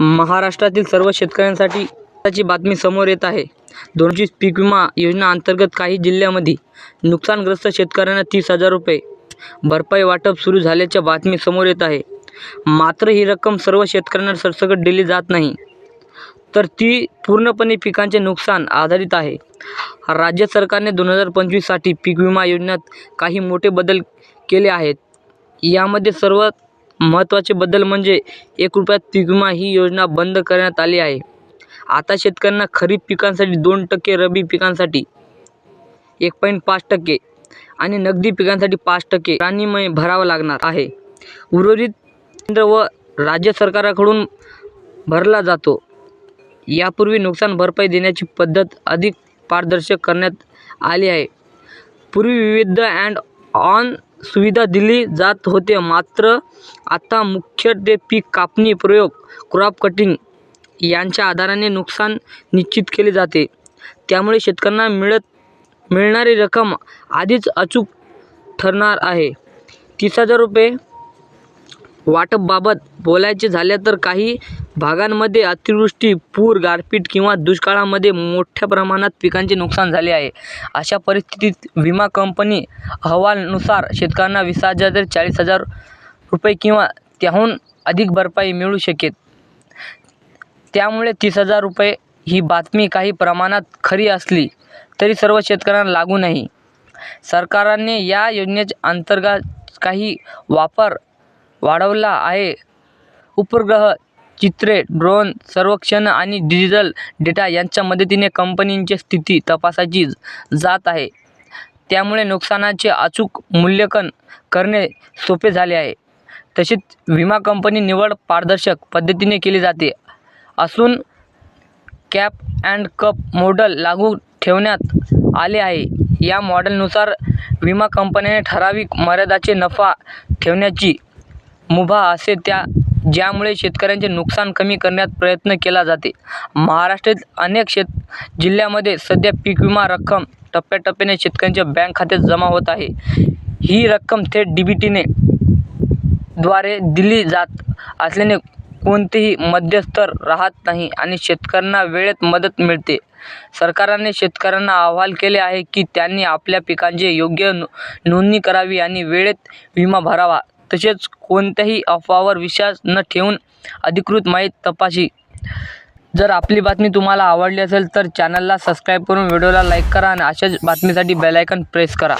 महाराष्ट्रातील सर्व शेतकऱ्यांसाठी आताची बातमी समोर येत आहे. 2025 पीक विमा योजना अंतर्गत काही जिल्ह्यांमध्ये नुकसानग्रस्त शेतकऱ्यांना 30,000 रुपये भरपाई वाटप सुरू झाल्याच्या बातमी समोर येत आहे. मात्र ही रक्कम सर्व शेतकऱ्यांना सरसकट दिली जात नाही, तर ती पूर्णपणे पिकांचे नुकसान आधारित आहे. राज्य सरकारने 2025 साठी पीक विमा योजनेत काही मोठे बदल केले आहेत. यामध्ये सर्वात महत्त्वाचे बदल म्हणजे 1 रुपयात पीक विमा ही योजना बंद करण्यात आली आहे. आता शेतकऱ्यांना खरीप पिकांसाठी 2%, रब्बी पिकांसाठी 1.5% आणि नगदी पिकांसाठी 5% दराने भरावा लागणार आहे. उर्वरित केंद्र व राज्य सरकाराकडून भरला जातो. यापूर्वी नुकसान भरपाई देण्याची पद्धत अधिक पारदर्शक करण्यात आली आहे. पूर्वी विविध ॲड ऑन सुविधा दिली जात होते, मात्र आता मुख्यत्वे पीक कापणी, प्रयोग, क्रॉप कटिंग यांच्या आधाराने नुकसान निश्चित केले जाते. त्यामुळे शेतकऱ्यांना मिळणारी रक्कम आधीच अचूक ठरणार आहे. 30,000 रुपये वाटपाबाबत बोलायचे झाले तर काही भागांमध्ये अतिवृष्टी, पूर, गारपीट किंवा दुष्काळामध्ये मोठ्या प्रमाणात पिकांचे नुकसान झाले आहे. अशा परिस्थितीत विमा कंपनी अहवालानुसार शेतकऱ्यांना 20,000 ते 40,000 रुपये किंवा त्याहून अधिक भरपाई मिळू शकेल. त्यामुळे 30,000 रुपये ही बातमी काही प्रमाणात खरी असली तरी सर्व शेतकऱ्यांना लागू नाही. सरकारने या योजनेच्या अंतर्गत काही वापर वाढवला आहे. उपग्रह चित्रे, ड्रोन सर्वेक्षण आणि डिजिटल डेटा यांच्या मदतीने कंपनीची स्थिती तपासली जात आहे. त्यामुळे नुकसानाचे अचूक मूल्यांकन करणे सोपे झाले आहे. तसेच विमा कंपनी निवड पारदर्शक पद्धतीने केली जाते असून कॅप अँड कप मॉडेल लागू ठेवण्यात आले आहे. या मॉडेलनुसार विमा कंपन्याने ठराविक मर्यादेचे नफा ठेवण्याची मुभा असते, ज्यामुळे शेतकऱ्यांचे नुकसान कमी करण्याचा प्रयत्न केला जाते. महाराष्ट्रातील अनेक जिल्ह्यांमध्ये सध्या पीक विमा रक्कम टप्प्याटप्प्याने शेतकऱ्यांच्या बँक खात्यात जमा होत आहे. ही रक्कम थेट DBT द्वारे दिली जात असल्याने कोणतेही मध्यस्थ राहत नाही आणि शेतकऱ्यांना वेळेत मदत मिळते. सरकारने शेतकऱ्यांना आवाहन केले आहे की त्यांनी आपल्या पिकांची योग्य नोंदणी करावी आणि वेळेत विमा भरावा. तसेच कोणत्याही अफवावर विश्वास न ठेवून अधिकृत माहिती तपासावी. जर आपली बातमी तुम्हाला आवडली असेल तर चॅनलला सबस्क्राईब करून व्हिडिओला लाईक करा आणि अशाच बातमीसाठी बेल आयकॉन प्रेस करा.